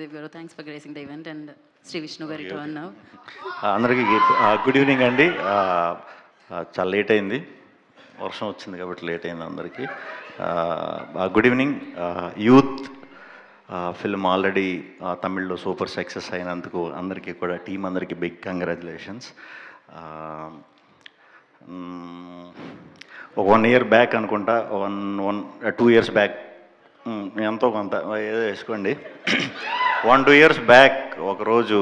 Sudev garu, thanks for gracing the event, and Sri Vishnu garu return now. అందరికీ good evening అండి. చాలా late అయింది, వర్షం వచ్చింది కాబట్టి లేట్ అయింది అందరికీ. Good evening. Youth film already తమిళ్లో సూపర్ సక్సెస్ అయినందుకు అందరికీ కూడా టీం అందరికీ బిగ్ కంగ్రాచులేషన్స్. ఒక 1 year బ్యాక్ అనుకుంటా, 2 years బ్యాక్ ఎంతో కొంత ఏదో వేసుకోండి. 1-2 years బ్యాక్ ఒకరోజు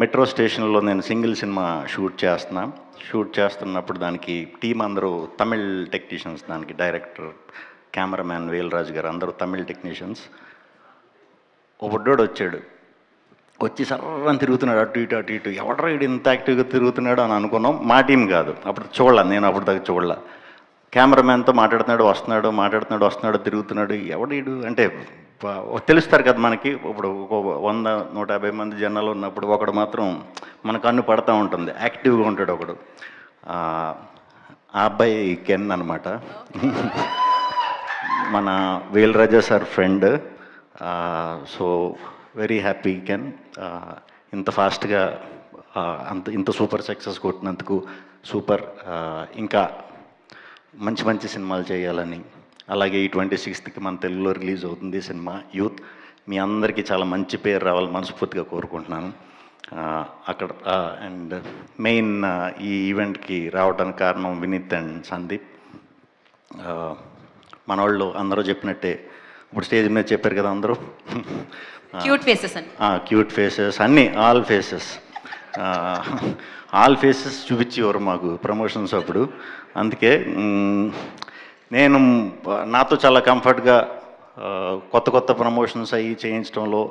మెట్రో స్టేషన్లో నేను సింగిల్ సినిమా షూట్ చేస్తున్నప్పుడు దానికి టీం అందరూ తమిళ్ టెక్నీషియన్స్, దానికి డైరెక్టర్, కెమెరామ్యాన్ వేల్రాజు గారు అందరూ తమిళ్ టెక్నీషియన్స్. ఒక బుడ్డోడు వచ్చి సర్రని తిరుగుతున్నాడు అటు ఇటు. ఎవడరా ఇటు ఇంత యాక్టివ్గా తిరుగుతున్నాడు అని అనుకున్నాం. మా టీం కాదు, అప్పుడు నేను అప్పుడు దాకా చూడలే. కెమెరామ్యాన్తో మాట్లాడుతున్నాడు, తిరుగుతున్నాడు. ఎవడీడు అంటే తెలుస్తారు కదా మనకి. ఇప్పుడు 100-150 మంది జనాలు ఉన్నప్పుడు ఒకడు మాత్రం మన కన్ను పడతా ఉంటుంది, యాక్టివ్గా ఉంటాడు ఒకడు. ఆ అబ్బాయి కెన్ అనమాట, మన Velraja sir friend. So very happy Ken, ఇంత ఫాస్ట్గా ఇంత సూపర్ సక్సెస్ కొట్టినందుకు. సూపర్, ఇంకా మంచి సినిమాలు చేయాలని. అలాగే ఈ 26th మన తెలుగులో రిలీజ్ అవుతుంది సినిమా యూత్. మీ అందరికీ చాలా మంచి పేరు రావాలని మనస్ఫూర్తిగా కోరుకుంటున్నాను. అక్కడ అండ్ మెయిన్ ఈ ఈవెంట్కి రావడానికి కారణం వినీత్ అండ్ సందీప్. మన వాళ్ళు అందరూ చెప్పినట్టే ఇప్పుడు స్టేజ్ మీద చెప్పారు కదా అందరూ, క్యూట్ ఫేసెస్ అన్నీ, ఆల్ ఫేసెస్ చూపించేవారు మాకు ప్రమోషన్స్ అప్పుడు. అందుకే నేను నాతో చాలా కంఫర్ట్గా కొత్త ప్రమోషన్స్ అయ్యి చేయించడంలో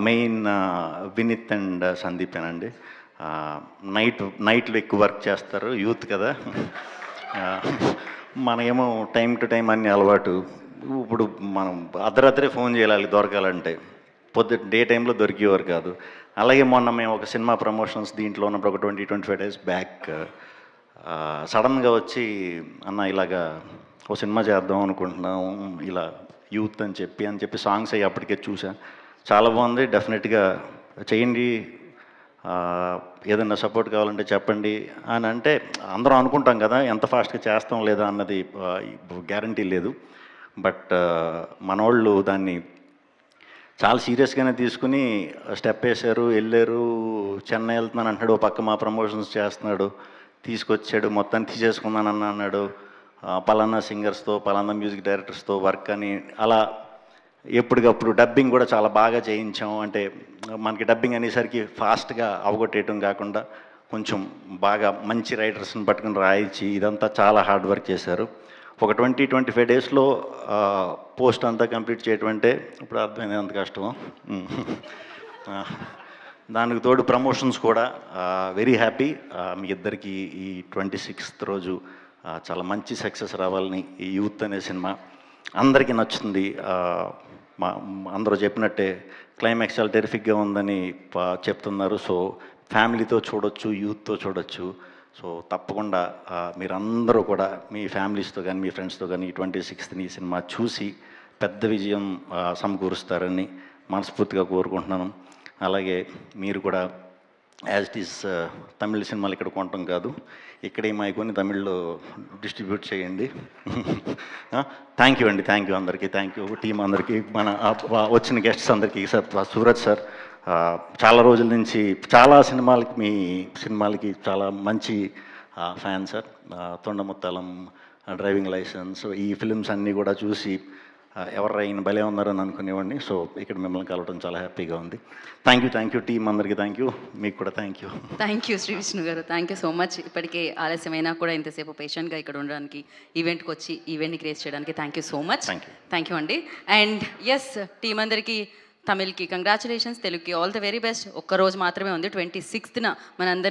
మెయిన్ వినీత్ అండ్ సందీపేనండి. నైట్లో ఎక్కువ వర్క్ చేస్తారు, యూత్ కదా. మనమేమో టైం టు టైం అన్ని అలవాటు. ఇప్పుడు మనం అర్ధరాత్రే ఫోన్ చేయాలి దొరకాలంటే, డే టైంలో దొరికేవారు కాదు. అలాగే మొన్న మేము ఒక సినిమా ప్రమోషన్స్ దీంట్లో ఉన్నప్పుడు ఒక 20-25 days బ్యాక్ సడన్గా వచ్చి, అన్న ఇలాగా ఒక సినిమా చేద్దాం అనుకుంటున్నాం ఇలా యూత్ అని చెప్పి సాంగ్స్ అయ్యి అప్పటికే చూసా. చాలా బాగుంది, డెఫినెట్గా చేయండి, ఏదైనా సపోర్ట్ కావాలంటే చెప్పండి అని అంటే అందరం అనుకుంటాం కదా, ఎంత ఫాస్ట్గా చేస్తాం లేదా అన్నది గ్యారంటీ లేదు. బట్ మనోళ్ళు దాన్ని చాలా సీరియస్గానే తీసుకుని స్టెప్ వేశారు, వెళ్ళారు. చెన్నై వెళ్తున్నాను అంటున్నాడు, ఓ పక్క మా ప్రమోషన్స్ చేస్తున్నాడు, తీసుకొచ్చాడు, మొత్తాన్ని తీసేసుకున్నానన్న అన్నాడు. పలానా సింగర్స్తో, పలానా మ్యూజిక్ డైరెక్టర్స్తో వర్క్ అని అలా ఎప్పటికప్పుడు డబ్బింగ్ కూడా చాలా బాగా చేయించాం. అంటే మనకి డబ్బింగ్ అనేసరికి ఫాస్ట్గా అవగొట్టేయటం కాకుండా కొంచెం బాగా మంచి రైటర్స్ని పట్టుకుని రాయించి ఇదంతా చాలా హార్డ్ వర్క్ చేశారు. ఒక 20-25 daysలో పోస్ట్ అంతా కంప్లీట్ చేయటం అంటే ఇప్పుడు అర్థమైంది ఎంత కష్టమో. దానికి తోడు ప్రమోషన్స్ కూడా. Very happy. మీ ఇద్దరికి ఈ 26th రోజు చాలా మంచి సక్సెస్ రావాలని. ఈ యూత్ అనే సినిమా అందరికీ నచ్చుతుంది. అందరూ చెప్పినట్టే క్లైమాక్స్ చాలా టెరిఫిక్గా ఉందని చెప్తున్నారు. సో ఫ్యామిలీతో చూడొచ్చు, యూత్తో చూడొచ్చు. సో తప్పకుండా మీరందరూ కూడా మీ ఫ్యామిలీస్తో కానీ మీ ఫ్రెండ్స్తో కానీ ఈ 26th ఈ సినిమా చూసి పెద్ద విజయం సమకూరుస్తారని మనస్ఫూర్తిగా కోరుకుంటున్నాను. అలాగే మీరు కూడా యాజ్ ఇట్ ఈస్ తమిళ సినిమాలు ఇక్కడ కొనటం కాదు, ఇక్కడే కొని తమిళ్లో డిస్ట్రిబ్యూట్ చేయండి. థ్యాంక్ యూ అండి, థ్యాంక్ యూ అందరికీ, థ్యాంక్ యూ టీం అందరికీ, మన వచ్చిన గెస్ట్స్ అందరికీ. సార్ సూరజ్ సార్ చాలా రోజుల నుంచి చాలా సినిమాలకి, మీ సినిమాలకి చాలా మంచి ఫ్యాన్ సార్. తొండముత్తాలం, డ్రైవింగ్ లైసెన్స్, ఈ ఫిల్మ్స్ అన్నీ కూడా చూసి ఎవరు ఈయన భలే ఉన్నారని అనుకునేవాడిని. సో ఇక్కడ మిమ్మల్ని కలవడం చాలా హ్యాపీగా ఉంది. థ్యాంక్ యూ టీం అందరికీ, థ్యాంక్ యూ, మీకు కూడా థ్యాంక్ యూ శ్రీ విష్ణు గారు, థ్యాంక్ యూ సో మచ్. ఇప్పటికే ఆలస్యమైనా కూడా ఇంతసేపు పేషెంట్గా ఇక్కడ ఉండడానికి, ఈవెంట్కి వచ్చి ఈవెంట్ని క్రియేట్ చేయడానికి thank you so much. Thank you అండి. అండ్ ఎస్, టీం అందరికీ తమిళ్కి కంగ్రాచులేషన్స్, తెలుగుకి ఆల్ ద వెరీ బెస్ట్. ఒక్కరోజు మాత్రమే ఉంది, 26th మనందరినీ